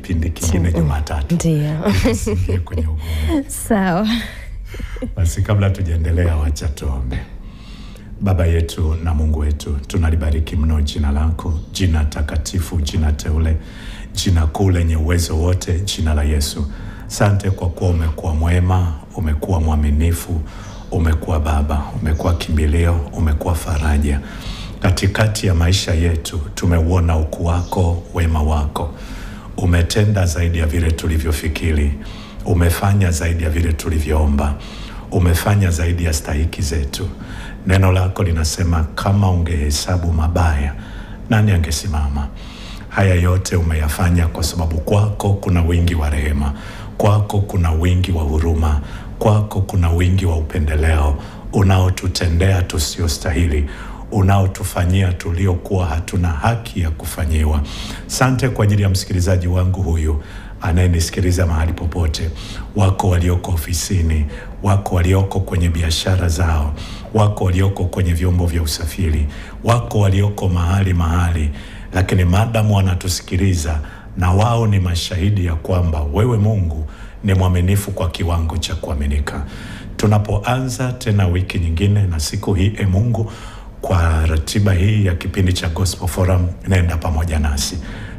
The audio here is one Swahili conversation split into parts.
kipindi kingine Jumatatu. Ndio. Tusiingie kwenye ugumu. Sawa. Basi kabla tujaendelea, wacha tuombe. Baba yetu na Mungu wetu, tunalibariki mno jina lako, jina takatifu, jina teule, jina kuu lenye uwezo wote, jina la Yesu. Asante kwa kuwa umekuwa mwema, umekuwa mwaminifu, umekuwa Baba, umekuwa kimbilio, umekuwa faraja. Katikati ya maisha yetu tumeuona ukuu wako, wema wako. Umetenda zaidi ya vile tulivyofikiri, umefanya zaidi ya vile tulivyoomba, umefanya zaidi ya stahiki zetu. Neno lako linasema kama ungehesabu mabaya, nani angesimama? Haya yote umeyafanya kwa sababu kwako kuna wingi wa rehema, kwako kuna wingi wa huruma, kwako kuna wingi wa upendeleo unaotutendea tusiostahili, unaotufanyia tuliokuwa hatuna haki ya kufanyiwa. Asante kwa ajili ya msikilizaji wangu huyu anayenisikiliza mahali popote. Wako walioko ofisini, wako walioko kwenye biashara zao, wako walioko kwenye vyombo vya usafiri, wako walioko mahali, lakini madamu wanatusikiliza, na wao ni mashahidi ya kwamba wewe Mungu ni mwaminifu kwa kiwango cha kuaminika. Tunapoanza tena wiki nyingine na siku hii, Mungu, kwa ratiba hii ya kipindi cha Gospel Forum, nenda pamoja nasi.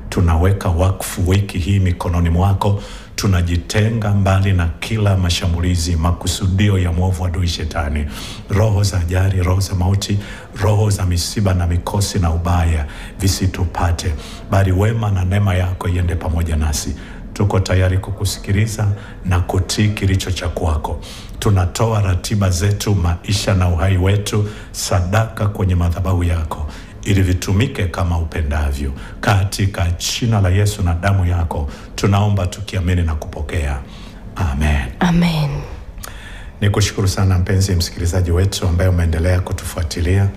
Tunaweka wakfu wiki hii mikononi mwako. Tunajitenga mbali na kila mashambulizi, makusudio ya mwovu adui shetani, roho za ajali, roho za mauti, roho za misiba na mikosi na ubaya visitupate, bali wema na neema yako iende pamoja nasi. Tuko tayari kukusikiliza na kutii kilicho cha kwako. Tunatoa ratiba zetu, maisha na uhai wetu sadaka kwenye madhabahu yako, ili vitumike kama upendavyo. Katika jina la Yesu na damu yako tunaomba tukiamini na kupokea. Amen. Amen. Nikushukuru sana mpenzi msikilizaji wetu ambaye umeendelea kutufuatilia.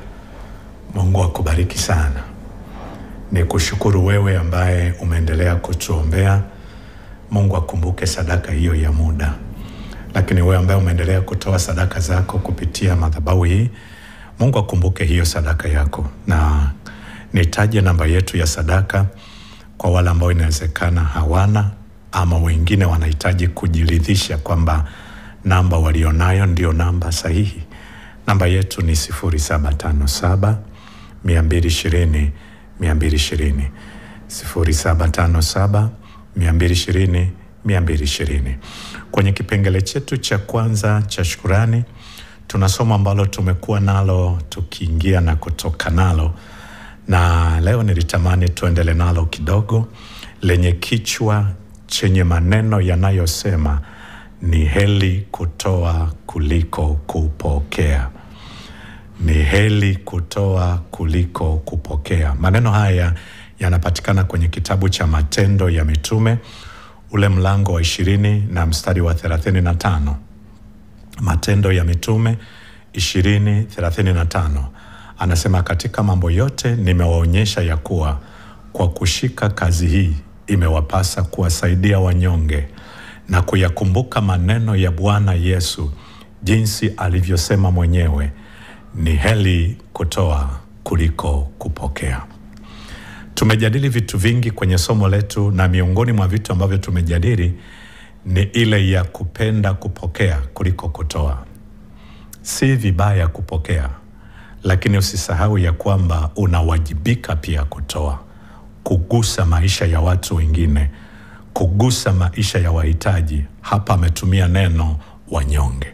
Mungu akubariki sana. Nikushukuru wewe ambaye umeendelea kutuombea. Mungu akumbuke sadaka hiyo ya muda. Lakini wewe ambaye umeendelea kutoa sadaka zako kupitia madhabahu hii, Mungu akumbuke hiyo sadaka yako. Na nitaje namba yetu ya sadaka kwa wale ambao inawezekana hawana, ama wengine wanahitaji kujiridhisha kwamba namba walionayo ndio namba sahihi. Namba yetu ni 0757 220 220, 0757 220 220. Kwenye kipengele chetu cha kwanza cha shukrani, tunasoma ambalo tumekuwa nalo tukiingia na kutoka nalo, na leo nilitamani tuendele nalo kidogo, lenye kichwa chenye maneno yanayosema ni heri kutoa kuliko kupokea. Ni heri kutoa kuliko kupokea. Maneno haya yanapatikana kwenye kitabu cha Matendo ya Mitume, ule mlango wa 20 na mstari wa 35. Matendo ya Mitume 20:35. Anasema, katika mambo yote nimewaonyesha ya kuwa kwa kushika kazi hii imewapasa kuwasaidia wanyonge na kuyakumbuka maneno ya Bwana Yesu, jinsi alivyosema mwenyewe, ni heri kutoa kuliko kupokea. Tumejadili vitu vingi kwenye somo letu, na miongoni mwa vitu ambavyo tumejadili ni ile ya kupenda kupokea kuliko kutoa. Si vibaya kupokea, lakini usisahau ya kwamba unawajibika pia kutoa, kugusa maisha ya watu wengine, kugusa maisha ya wahitaji. Hapa ametumia neno wanyonge.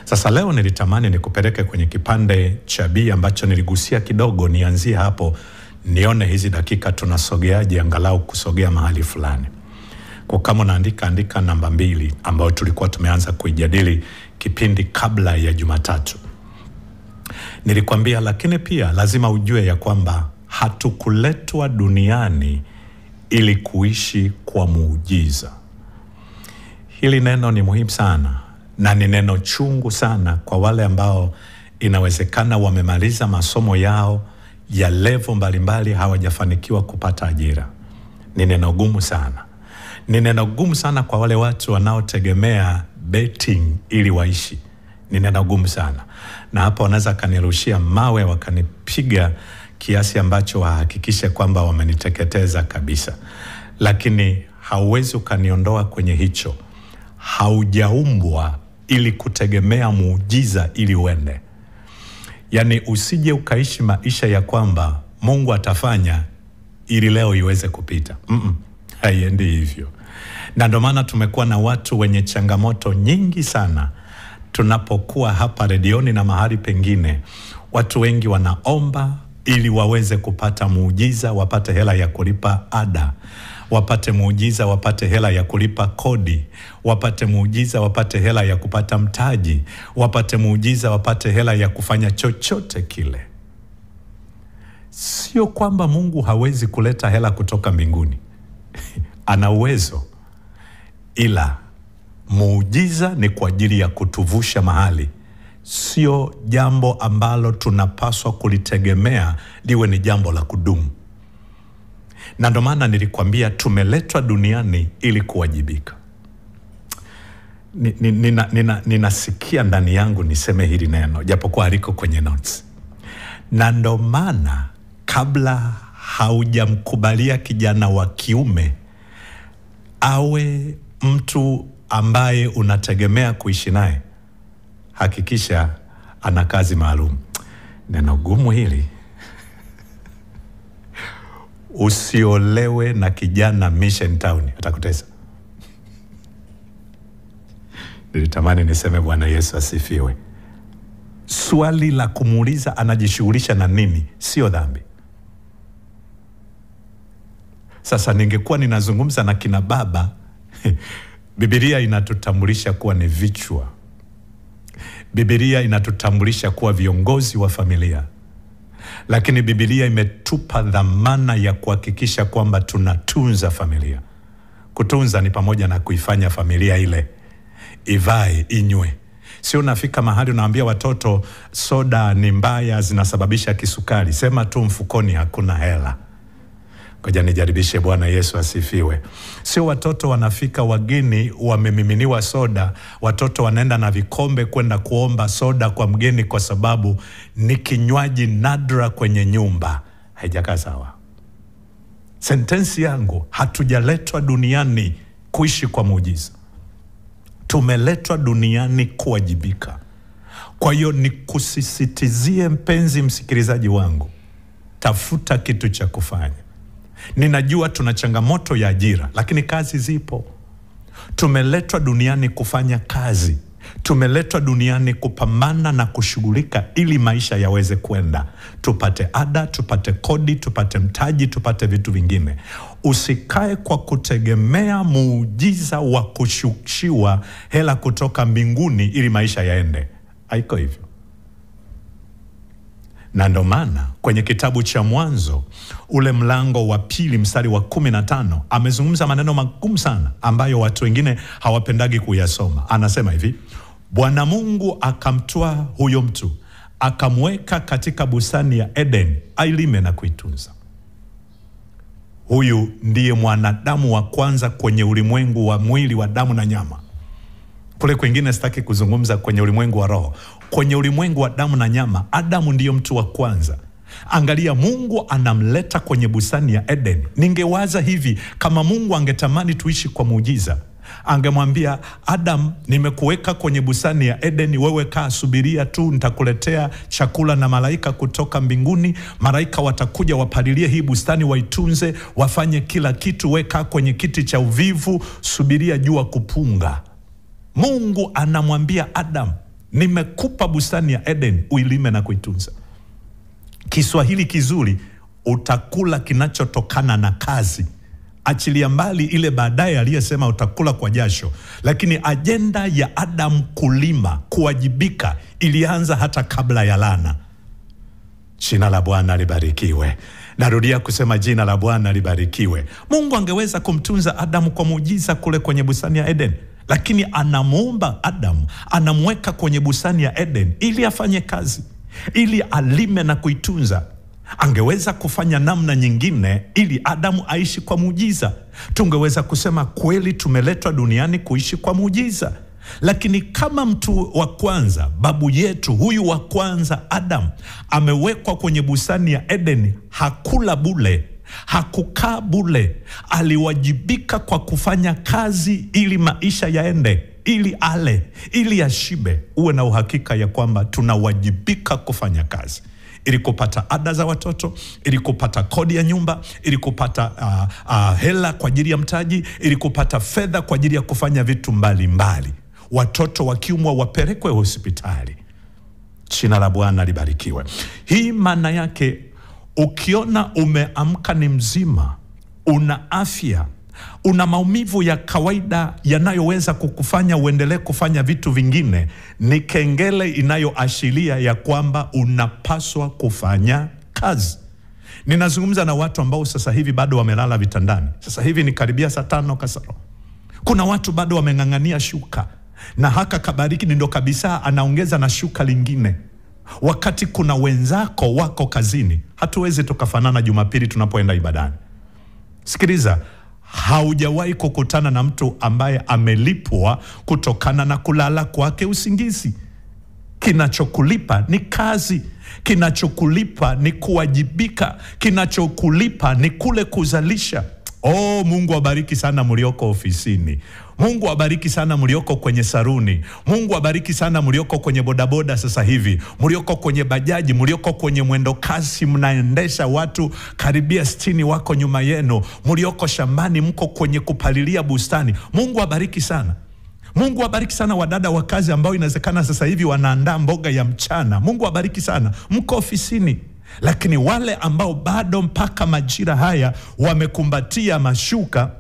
Sasa leo nilitamani nikupeleke kwenye kipande cha B ambacho niligusia kidogo. Nianzie hapo nione hizi dakika tunasogeaje, angalau kusogea mahali fulani. Kwa kama unaandika, andika namba 2 ambayo tulikuwa tumeanza kuijadili kipindi kabla ya Jumatatu. Nilikwambia, lakini pia lazima ujue ya kwamba hatukuletwa duniani ili kuishi kwa muujiza. Hili neno ni muhimu sana, na ni neno chungu sana kwa wale ambao inawezekana wamemaliza masomo yao ya level mbalimbali, hawajafanikiwa kupata ajira. Ni neno gumu sana. Ni neno gumu sana kwa wale watu wanaotegemea betting ili waishi. Ni neno gumu sana. Na hapa wanaweza kanirushia mawe wakanipiga kiasi ambacho wahakikishe kwamba wameniteketeza kabisa. Lakini hauwezi ukaniondoa kwenye hicho. Haujaumbwa ili kutegemea muujiza ili uende. Yani usije ukaishi maisha ya kwamba Mungu atafanya ili leo iweze kupita. Haiendi hivyo. Na ndio maana tumekuwa na watu wenye changamoto nyingi sana. Tunapokuwa hapa redioni na mahali pengine, watu wengi wanaomba ili waweze kupata muujiza, wapate hela ya kulipa ada, wapate muujiza, wapate hela ya kulipa kodi, wapate muujiza, wapate hela ya kupata mtaji, wapate muujiza, wapate hela ya kufanya chochote kile. Sio kwamba Mungu hawezi kuleta hela kutoka mbinguni. Ana uwezo. Ila muujiza ni kwa ajili ya kutuvusha mahali. Sio jambo ambalo tunapaswa kulitegemea liwe ni jambo la kudumu. Na ndio maana nilikwambia tumeletwa duniani ili kuwajibika. Ninasikia ndani yangu niseme hili neno japokuwa haliko kwenye notes. Na ndio maana kabla haujamkubalia kijana wa kiume awe mtu ambaye unategemea kuishi naye, hakikisha ana kazi maalum. Neno gumu hili. Usiolewe na kijana Mission Town, atakutesa. Nilitamani niseme Bwana Yesu asifiwe. Swali la kumuuliza anajishughulisha na nini sio dhambi. Sasa ningekuwa ninazungumza na kina baba, Biblia inatutambulisha kuwa ni vichwa. Biblia inatutambulisha kuwa viongozi wa familia. Lakini Biblia imetupa dhamana ya kuhakikisha kwamba tunatunza familia. Kutunza ni pamoja na kuifanya familia ile ivae, inywe. Sio unafika mahali unaambia watoto soda ni mbaya, zinasababisha kisukari, sema tu mfukoni hakuna hela. Ngoja nijaribishe. Bwana Yesu asifiwe. Sio watoto wanafika wageni wamemiminiwa soda, watoto wanaenda na vikombe kwenda kuomba soda kwa mgeni kwa sababu ni kinywaji nadra kwenye nyumba. Haijakaa sawa. Sentensi yangu, hatujaletwa duniani kuishi kwa muujiza. Tumeletwa duniani kuwajibika. Kwa hiyo nikusisitizie mpenzi msikilizaji wangu, tafuta kitu cha kufanya. Ninajua tuna changamoto ya ajira, lakini kazi zipo. Tumeletwa duniani kufanya kazi. Tumeletwa duniani kupambana na kushughulika ili maisha yaweze kwenda. Tupate ada, tupate kodi, tupate mtaji, tupate vitu vingine. Usikae kwa kutegemea muujiza wa kushukishiwa hela kutoka mbinguni ili maisha yaende. Haiko hivyo. Na ndio maana kwenye kitabu cha Mwanzo ule mlango wa 2 mstari wa 15 amezungumza maneno magumu sana ambayo watu wengine hawapendagi kuyasoma. Anasema hivi: Bwana Mungu akamtoa huyo mtu, akamweka katika bustani ya Eden ailime na kuitunza. Huyu ndiye mwanadamu wa kwanza kwenye ulimwengu wa mwili wa damu na nyama. Kule kwingine sitaki kuzungumza kwenye ulimwengu wa roho. Kwenye ulimwengu wa damu na nyama, Adamu ndiyo mtu wa kwanza. Angalia, Mungu anamleta kwenye bustani ya Eden. Ningewaza hivi, kama Mungu angetamani tuishi kwa muujiza, angemwambia Adam, nimekuweka kwenye bustani ya Eden, wewe kaa subiria tu, nitakuletea chakula na malaika kutoka mbinguni. Malaika watakuja wapalilie hii bustani, waitunze, wafanye kila kitu, weka kwenye kiti cha uvivu, subiria jua kupunga. Mungu anamwambia Adam, nimekupa bustani ya Eden, uilime na kuitunza. Kiswahili kizuri, utakula kinachotokana na kazi. Achilia mbali ile baadaye aliyesema utakula kwa jasho. Lakini ajenda ya Adam kulima, kuwajibika, ilianza hata kabla ya laana. Jina la Bwana libarikiwe. Narudia kusema jina la Bwana libarikiwe. Mungu angeweza kumtunza Adam kwa muujiza kule kwenye bustani ya Eden, lakini anamuumba Adam, anamweka kwenye bustani ya Eden ili afanye kazi, ili alime na kuitunza. Angeweza kufanya namna nyingine ili Adamu aishi kwa muujiza. Tungeweza kusema kweli tumeletwa duniani kuishi kwa muujiza. Lakini kama mtu wa kwanza, babu yetu huyu wa kwanza Adam, amewekwa kwenye bustani ya Eden, hakula bule, Hakukaa bure, aliwajibika kwa kufanya kazi ili maisha yaende, ili ale, ili ashibe. Uwe na uhakika ya kwamba tunawajibika kufanya kazi ili kupata ada za watoto, ili kupata kodi ya nyumba, ili kupata hela kwa ajili ya mtaji, ili kupata fedha kwa ajili ya kufanya vitu mbalimbali. Watoto wakiumwa wapelekwe hospitali. Jina la Bwana libarikiwe. Hii maana yake, ukiona umeamka ni mzima, una afya, una maumivu ya kawaida yanayoweza kukufanya uendelee kufanya vitu vingine, ni kengele inayoashiria ya kwamba unapaswa kufanya kazi. Ninazungumza na watu ambao sasa hivi bado wamelala vitandani. Sasa hivi ni karibia saa 5 kasoro. Kuna watu bado wameng'ang'ania shuka, na haka kabariki ndio kabisa anaongeza na shuka lingine. Wakati kuna wenzako wako kazini, hatuwezi tukafanana Jumapili tunapoenda ibadani. Sikiliza, haujawahi kukutana na mtu ambaye amelipwa kutokana na kulala kwake usingizi. Kinachokulipa ni kazi, kinachokulipa ni kuwajibika, kinachokulipa ni kule kuzalisha. Mungu awabariki sana mlioko ofisini. Mungu awabariki sana mlioko kwenye saruni. Mungu awabariki sana mlioko kwenye bodaboda sasa hivi, mlioko kwenye bajaji, mlioko kwenye mwendo kasi mnaendesha watu karibia 60 wako nyuma yenu, mlioko shambani mko kwenye kupalilia bustani. Mungu awabariki sana. Mungu awabariki sana wadada wa kazi ambao inawezekana sasa hivi wanaandaa mboga ya mchana. Mungu awabariki sana, mko ofisini. Lakini wale ambao bado mpaka majira haya wamekumbatia mashuka,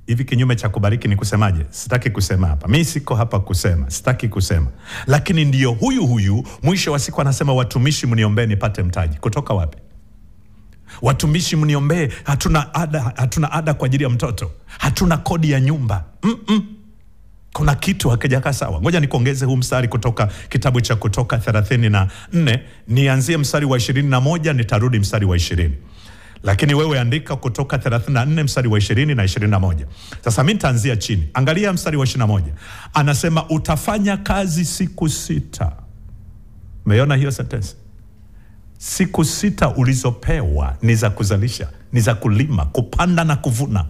hivi kinyume cha kubariki ni kusemaje? Sitaki kusema hapa. Mimi siko hapa kusema, sitaki kusema. Lakini ndiyo huyu mwisho wa siku anasema, watumishi mniombee nipate mtaji. Kutoka wapi? Watumishi mniombee, hatuna ada kwa ajili ya mtoto, hatuna kodi ya nyumba. Kuna kitu hakijakaa sawa. Ngoja nikuongeze huu mstari kutoka kitabu cha Kutoka 34, nianzie mstari wa 21, nitarudi mstari wa 20. Lakini wewe andika Kutoka 34 mstari wa 20 na 21. Sasa mimi nitaanzia chini. Angalia mstari wa 21. Anasema utafanya kazi siku 6. Umeona hiyo sentence? Siku 6 ulizopewa ni za kuzalisha, ni za kulima, kupanda na kuvuna.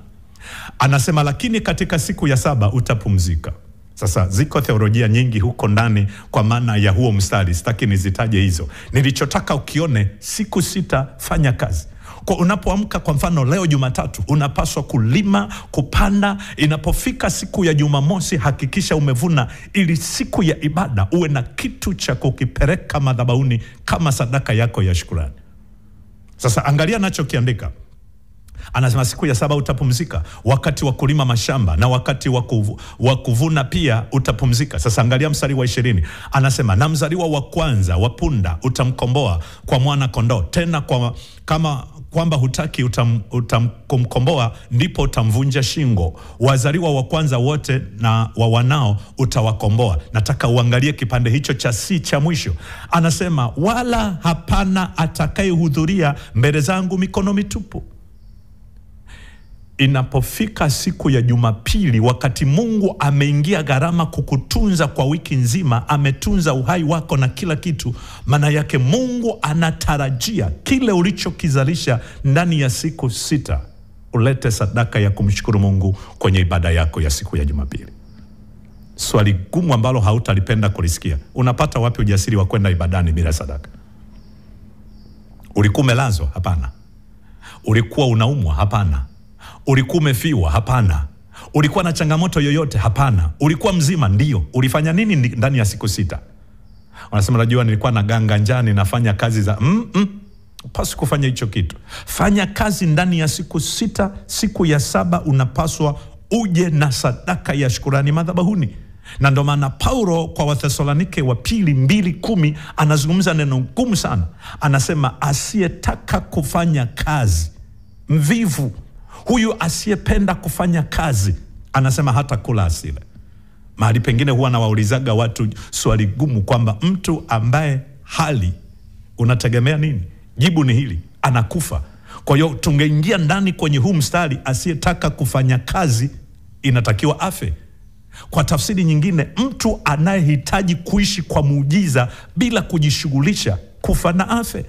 Anasema lakini katika siku ya 7 utapumzika. Sasa ziko theolojia nyingi huko ndani kwa maana ya huo mstari, sitaki nizitaje hizo. Nilichotaka ukione, siku 6 fanya kazi. Kwa unapoamka kwa mfano leo Jumatatu, unapaswa kulima, kupanda. Inapofika siku ya Jumamosi, hakikisha umevuna, ili siku ya ibada uwe na kitu cha kukipeleka madhabahuni kama sadaka yako ya shukrani. Sasa angalia nachokiandika. Anasema siku ya 7 utapumzika, wakati wa kulima mashamba na wakati wa kuvuna pia utapumzika. Sasa angalia mstari wa 20. Anasema na mzaliwa wa kwanza wa punda utamkomboa kwa mwana kondoo, tena kama kwamba hutaki kumkomboa, ndipo utamvunja shingo. Wazaliwa wa kwanza wote na wa wanao utawakomboa. Nataka uangalie kipande hicho cha cha mwisho. Anasema wala hapana atakayehudhuria mbele zangu mikono mitupu. Inapofika siku ya Jumapili, wakati Mungu ameingia gharama kukutunza kwa wiki nzima, ametunza uhai wako na kila kitu, maana yake Mungu anatarajia kile ulichokizalisha ndani ya siku 6 ulete sadaka ya kumshukuru Mungu kwenye ibada yako ya siku ya Jumapili. Swali gumu ambalo hautalipenda kulisikia. Unapata wapi ujasiri wa kwenda ibadani bila sadaka? Ulikuwa umelazwa? Hapana. Ulikuwa unaumwa? Hapana. Ulikuwa umefiwa? Hapana. Ulikuwa na changamoto yoyote? Hapana. Ulikuwa mzima? Ndio. Ulifanya nini ndani ya siku 6? Wanasema najua nilikuwa na ganga njani nafanya kazi za Upaswi kufanya hicho kitu. Fanya kazi ndani ya siku 6. Siku ya 7 unapaswa uje na sadaka ya shukrani madhabahuni. Na ndo maana Paulo kwa Wathesalonike wa pili 2:10 anazungumza neno ngumu sana. Anasema asiyetaka kufanya kazi, mvivu, huyu asiyependa kufanya kazi, anasema hata kula asile. Mahali pengine huwa nawaulizaga watu swali gumu kwamba mtu ambaye hali unategemea nini? Jibu ni hili, anakufa. Kwa hiyo tungeingia ndani kwenye huu mstari, asiyetaka kufanya kazi inatakiwa afe. Kwa tafsiri nyingine, mtu anayehitaji kuishi kwa muujiza bila kujishughulisha, kufa na afe.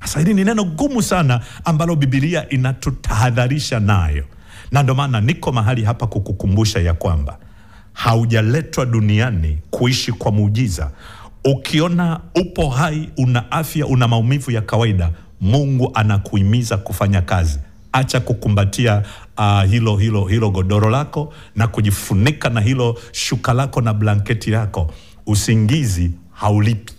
Sasa hili ni neno gumu sana ambalo Biblia inatutahadharisha nayo. Na ndio maana niko mahali hapa kukukumbusha ya kwamba haujaletwa duniani kuishi kwa muujiza. Ukiona upo hai, una afya, una maumivu ya Mungu anakuhimiza kufanya kazi. Acha kukumbatia hilo godoro lako na kujifunika na hilo shuka lako na blanketi yako. Usingizi haulipi.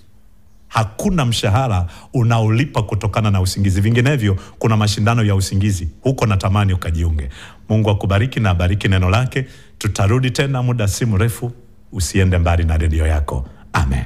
Hakuna mshahara unaolipa kutokana na usingizi. Vinginevyo kuna mashindano ya usingizi. Huko natamani ukajiunge. Mungu akubariki na abariki neno lake. Tutarudi tena muda si mrefu. Usiende mbali na redio yako. Amen.